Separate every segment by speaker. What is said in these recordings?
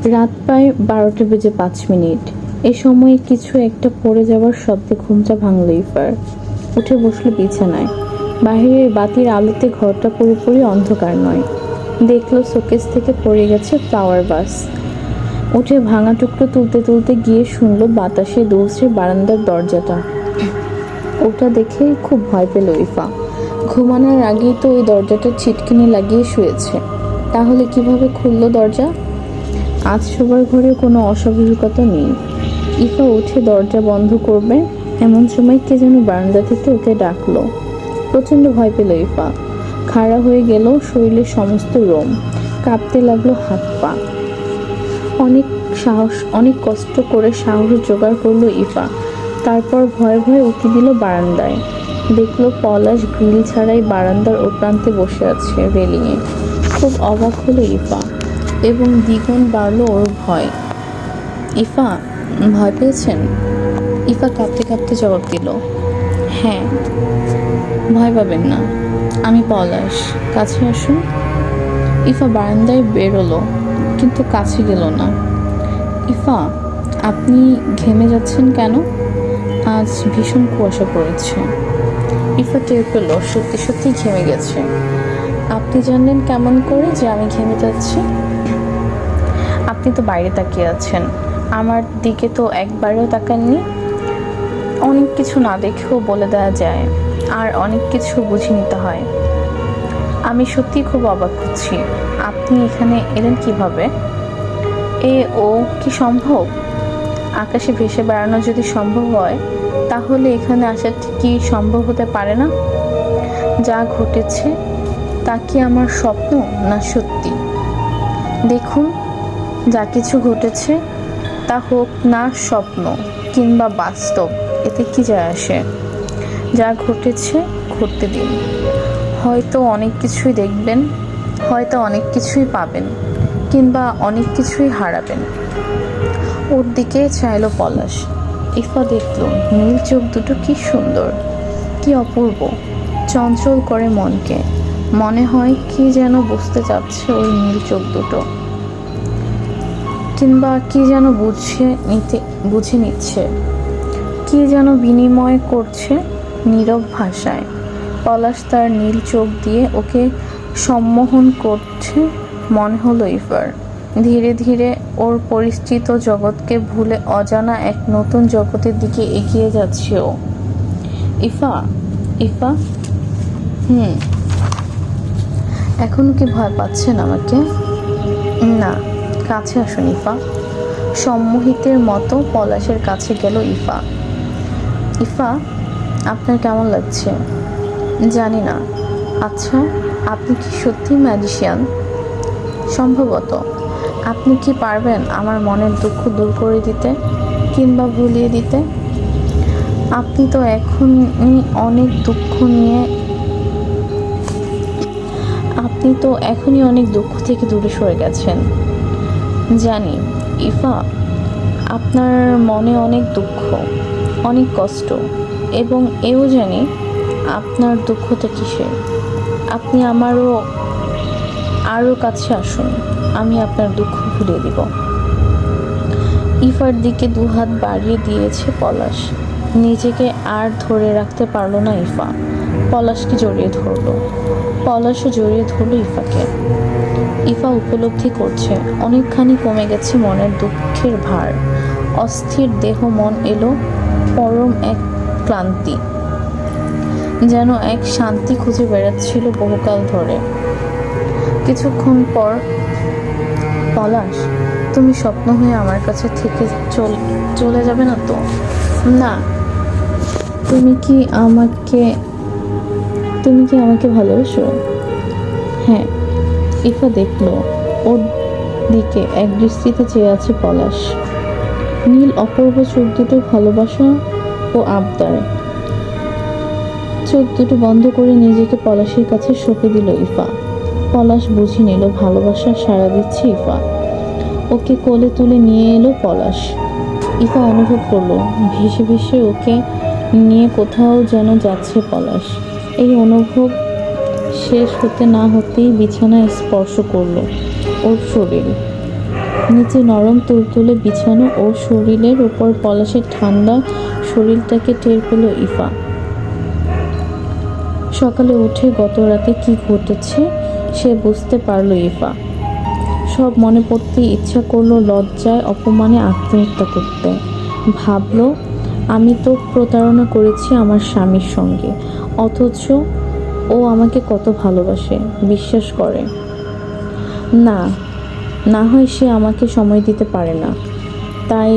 Speaker 1: রাত প্রায় 12:05। এ সময় কিছু একটা পড়ে যাওয়ার শব্দে ঘুমটা ভাঙল ইফার। উঠে বসল বিছানায়। বাহিরের বাতির আলোতে ঘরটা পুরোপুরি অন্ধকার নয়। দেখল শোকেস থেকে পড়ে গেছে ফ্লাওয়ার ভাস। উঠে ভাঙা টুকরো তুলতে তুলতে গিয়ে শুনল বাতাসে দুলছে বারান্দার দরজাটা। ওটা দেখে খুব ভয় পেল ইফা। ঘুমানোর আগেই তো ওই দরজাটা ছিটকিনি লাগিয়ে শুয়েছে, তাহলে কিভাবে খুলল দরজা? আজ শোবার ঘরে কোনো অস্বাভাবিকতা নেই। ইফা উঠে দরজা বন্ধ করবে এমন সময় কে যেন বারান্দা থেকে ওকে ডাকলো। প্রচণ্ড ভয় পেল ইফা। খাড়া হয়ে গেল শরীরের সমস্ত রোম, কাঁপতে লাগলো হাত পা। অনেক কষ্ট করে সাহস জোগাড় করলো ইফা। তারপর ভয়ে ভয়ে উঁকি দিল বারান্দায়। দেখলো পলাশ গ্রিল ছাড়াই বারান্দার ও প্রান্তে বসে আছে রেলিংয়ে। খুব অবাক হলো ইফা এবং দ্বিগুণ বাড়ল ওর ভয়। ইফা, ভয় পেয়েছেন? ইফা কাঁপতে কাঁপতে জবাব দিল, হ্যাঁ। ভয় পাবেন না, আমি পলাশ, কাছে আসুন। ইফা বারান্দায় বেরোলো, কিন্তু কাছে গেল না। ইফা, আপনি ঘেমে যাচ্ছেন কেন? আজ ভীষণ কুয়াশা পড়েছে। ইফা টের পেল সত্যি সত্যি ঘেমে গেছে। আপনি জানলেন কেমন করে যে আমি ঘেমে যাচ্ছি? আপনি তো বাইরে তাকিয়ে আছেন, আমার দিকে তো একবারও তাকাননি। অনেক কিছু না দেখেও বলে দেওয়া যায়, আর অনেক কিছু বুঝে নিতে হয়। আমি সত্যি খুব অবাক হচ্ছি, আপনি এখানে এলেন কিভাবে? ও কি সম্ভব? আকাশে ভেসে বেড়ানো যদি সম্ভব হয়, তাহলে এখানে আসা কি সম্ভব হতে পারে না? যা ঘটেছে তা কি আমার স্বপ্ন না সত্যি? দেখুন, যা কিছু ঘটেছে তা হোক না স্বপ্ন কিংবা বাস্তব, এতে কি যায় আসে? যা ঘটেছে ঘটতে দিন। হয়তো অনেক কিছুই দেখবেন, হয়তো অনেক কিছুই পাবেন, কিংবা অনেক কিছুই হারাবেন। ওর দিকে চাইল পলাশ। ইফা দেখল নীল চোখ দুটো কি সুন্দর, কি অপূর্ব, চঞ্চল করে মনকে। মনে হয় কি যেন বুঝতে চাচ্ছে ওই নীল চোখ দুটো, কিংবা কি যেন বুঝে নিচ্ছে, কি যেন বিনিময় করছে নীরব ভাষায়। পলাশ তার নীল চোখ দিয়ে ওকে সম্মোহন করছে মনে হলো ইফার। ধীরে ধীরে ওর পরিচিত জগৎকে ভুলে অজানা এক নতুন জগতের দিকে এগিয়ে যাচ্ছে ও। ইফা, ইফা, এখনো কি ভয় পাচ্ছেন আমাকে? না, কাছে আসুন ইফা। সম্মোহিতের মতো পলাশের কাছে গেল ইফা। ইফা, আপনার কেমন লাগছে? জানি না। আচ্ছা, আপনি কি সত্যি ম্যাজিশিয়ান? সম্ভবত। আপনি কি পারবেন আমার মনের দুঃখ দূর করে দিতে কিংবা ভুলিয়ে দিতে? আপনি তো এখনই অনেক দুঃখ থেকে দূরে সরে গেছেন। জানি ইফা, আপনার মনে অনেক দুঃখ, অনেক কষ্ট, এবং এও জানি আপনার দুঃখটা কিসের। আপনি আরও কাছে আসুন, আমি আপনার দুঃখ ভুলিয়ে দিব। ইফার দিকে দুহাত বাড়িয়ে দিয়েছে পলাশ। নিজেকে আর ধরে রাখতে পারল না ইফা। পলাশকে জড়িয়ে ধরল, পলাশও জড়িয়ে ধরল ইফাকে। ইফা উপলব্ধি করছে অনেকখানি কমে গেছে মনের দুঃখের ভার। অস্থির দেহ মন এলো পরম এক ক্লান্তি, যেন এক শান্তি খুঁজে বেড়াচ্ছিল বহুকাল ধরে। কিছুক্ষণ পর, পলাশ, তুমি স্বপ্ন হয়ে আমার কাছে থেকে চলে যাবে না তো? না। তুমি কি আমাকে ভালোবাসো? হ্যাঁ। ইফা দেখল ওর দিকে এক দৃষ্টিতে চেয়ে আছে পলাশ। নীল অপূর্ব চোখ দুটো ভালোবাসা ও আবদার। চোখ দুটো বন্ধ করে নিজেকে পলাশের কাছে সঁপে দিল ইফা। পলাশ বুঝে নিল ভালোবাসা সাড়া দিচ্ছে ইফা। ওকে কোলে তুলে নিয়ে এলো পলাশ। ইফা অনুভব করলো ভেসে ভেসে ওকে নিয়ে কোথাও যেন যাচ্ছে পলাশ। এই অনুভব শেষ হতে না হতেই বিছানায় স্পর্শ করলো ওর শরীর। নিচে নরম তুলতুলে বিছানো ও শরীরের উপর পলাশের ঠান্ডা শরীরটাকে টের পেল ইফা। সকালে উঠে গত রাতে কি ঘটেছে সে বুঝতে পারল ইফা। সব মনে পড়তেই ইচ্ছা করলো লজ্জায় অপমানে আত্মহত্যা করতে। ভাবল, আমি তো প্রতারণা করেছি আমার স্বামীর সঙ্গে, অথচ ও আমাকে কত ভালোবাসে, বিশ্বাস করে। না, না হয় সে আমাকে সময় দিতে পারে না, তাই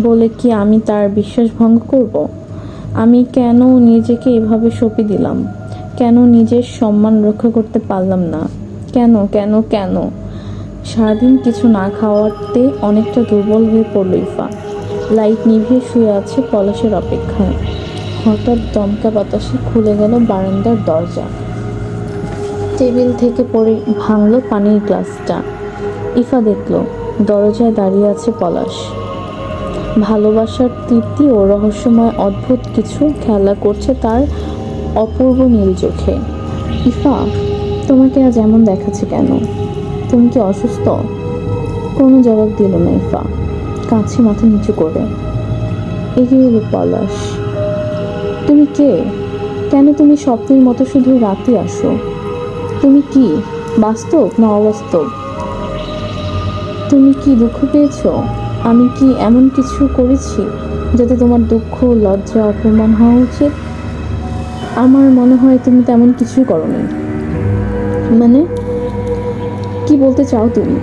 Speaker 1: বলে কি আমি তার বিশ্বাস ভঙ্গ করব? আমি কেন নিজেকে এভাবে সঁপে দিলাম? কেন নিজের সম্মান রক্ষা করতে পারলাম না? কেন কেন কেন? সারাদিন কিছু না খাওয়াতে অনেকটা দুর্বল হয়ে পড়ল ইফা। লাইট নিভিয়ে শুয়ে আছে পলাশের অপেক্ষায়। হঠাৎ দমকা বাতাসে খুলে গেল বারান্দার দরজা। টেবিল থেকে পড়ে ভাঙল পানির গ্লাসটা। ইফা দেখল দরজায় দাঁড়িয়ে আছে পলাশ। ভালোবাসার তৃপ্তি ও রহস্যময় অদ্ভুত কিছু খেলা করছে তার অপূর্ব নীল চোখে। ইফা, তোমাকে আজ এমন দেখাচ্ছে কেন? তুমি কি অসুস্থ? কোনো জবাব দিল না ইফা। কাছে মাথা নিচু করে এগিয়ে এলো পলাশ। তুমি কে? কেন তুমি স্বপ্নের মতো শুধু রাতে আসো? তুমি কি বাস্তব না অবাস্তব? তুমি কি দুঃখ পেয়েছো? আমি কি এমন কিছু করেছি যাতে তোমার দুঃখ, লজ্জা, অপমান হওয়া উচিত? আমার মনে হয় তুমি তেমন কিছুই করোনি। মানে, কি বলতে চাও তুমি?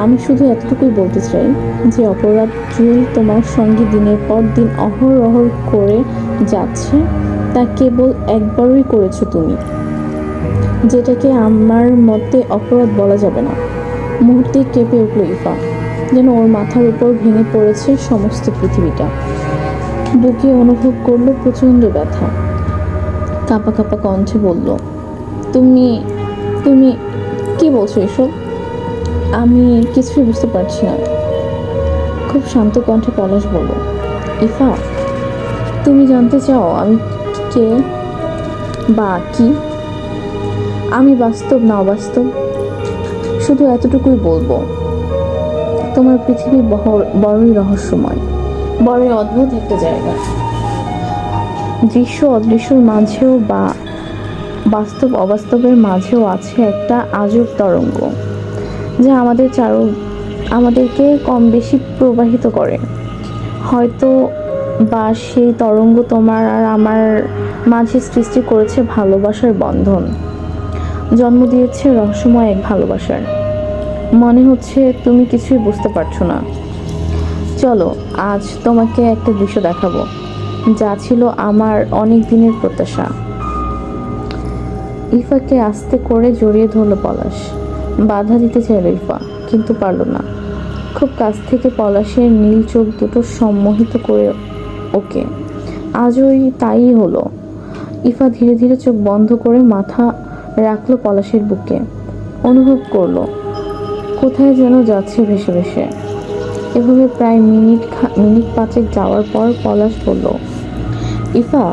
Speaker 1: আমি শুধু এতটুকুই বলতে চাই যে অপরাধ জুয়েল তোমার সঙ্গে দিনের পর দিন অহরহ করে যাচ্ছে তা কেবল একবারই করেছো তুমি, যেটাকে আমার মতে অপরাধ বলা যাবে না। মুহূর্তে কেঁপে উঠল ইফা, যেন ওর মাথার উপর ভেঙে পড়েছে সমস্ত পৃথিবীটা। বুকে অনুভব করলো প্রচণ্ড ব্যথা। কাঁপা কাঁপা কণ্ঠে বলল, তুমি তুমি কি বলছো এসব? আমি কিছুই বুঝতে পারছি না। খুব শান্ত কণ্ঠে পলাশ বলল, ইফা, তুমি জানতে চাও আমি কে বা কি? আমি বাস্তব না অবাস্তব? শুধু এতটুকুই বলবো, তোমার পৃথিবী বড়ই রহস্যময়, বড়ই অদ্ভুত একটা জায়গা। দৃশ্য অদৃশ্যর মাঝেও বা বাস্তব অবাস্তবের মাঝেও আছে একটা আজব তরঙ্গ, যা আমাদেরকে কম বেশি প্রবাহিত করে। হয়তো বা সেই তরঙ্গ তোমার আর আমার মাঝে সৃষ্টি করেছে ভালোবাসার বন্ধন, জন্ম দিয়েছে রহস্যময় এক ভালোবাসার। মনে হচ্ছে তুমি কিছুই বুঝতে পারছো না। চলো আজ তোমাকে একটা দৃশ্য দেখাবো, যা ছিল আমার অনেক দিনের প্রত্যাশা। ইফাকে আস্তে করে জড়িয়ে ধরল পলাশ। বাধা দিতে চাইল ইফা, কিন্তু পারল না। খুব কাছ থেকে পলাশের নীল চোখ দুটো সম্মোহিত করে ওকে। আজই তাই হলো। ইফা ধীরে ধীরে চোখ বন্ধ করে মাথা রাখলো পলাশের বুকে। অনুভব করলো কোথায় যেন যাচ্ছে ভেসে ভেসে। এভাবে প্রায় মিনিট পাঁচেক যাওয়ার পর পলাশ বলল, ইফা,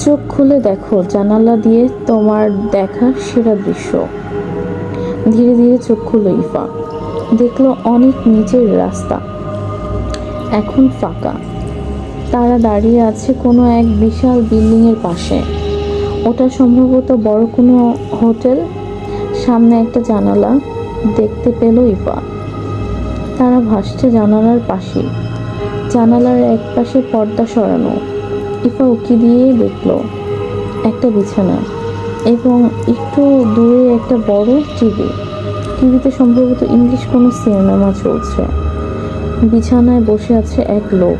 Speaker 1: চোখ খুলে দেখো জানালা দিয়ে তোমার দেখা সেরা দৃশ্য। ধীরে ধীরে চোখ খুলল ইফা। দেখলো অনেক নিচের রাস্তা এখন ফাঁকা। তারা দাঁড়িয়ে আছে কোনো এক বিশাল বিল্ডিংয়ের পাশে। ওটা সম্ভবত বড় কোনো হোটেল। সামনে একটা জানালা দেখতে পেল ইফা। তারা ভাসছে জানালার পাশে। জানালার এক পাশে পর্দা সরানো। ইফা উকি দিয়ে দেখলো একটা বিছানা এবং একটু দূরে একটা বড় টিভি। টিভিতে সম্ভবত ইংলিশ কোনো সিনেমা চলছে। বিছানায় বসে আছে এক লোক,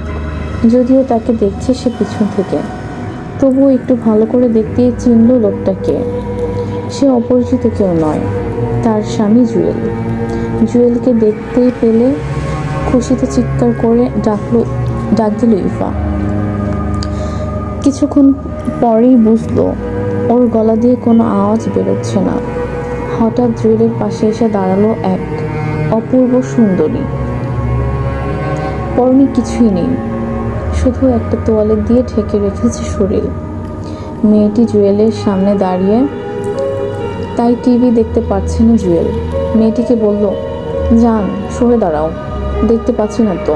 Speaker 1: যদিও তাকে দেখছে সে পিছন থেকে, তবুও একটু ভালো করে দেখতেই চিনল লোকটাকে। সে অপরিচিত কেউ নয়, তার স্বামী জুয়েল। জুয়েলকে দেখতেই পেলে খুশিতে চিৎকার করে ডাক দিল ইফা। কিছুক্ষণ পরেই বুঝলো ওর গলা দিয়ে কোনো আওয়াজ বেরোচ্ছে না। হঠাৎ জুয়েলের পাশে এসে দাঁড়ালো এক অপূর্ব সুন্দরী। পরনে কিছুই নেই, শুধু একটা তোয়ালে দিয়ে ঢেকে রেখেছে শরীর। মেয়েটি জুয়েলের সামনে দাঁড়িয়ে, তাই টিভি দেখতে পাচ্ছে না জুয়েল। মেয়েটিকে বলল, জান, সরে দাঁড়াও, দেখতে পাচ্ছি না তো।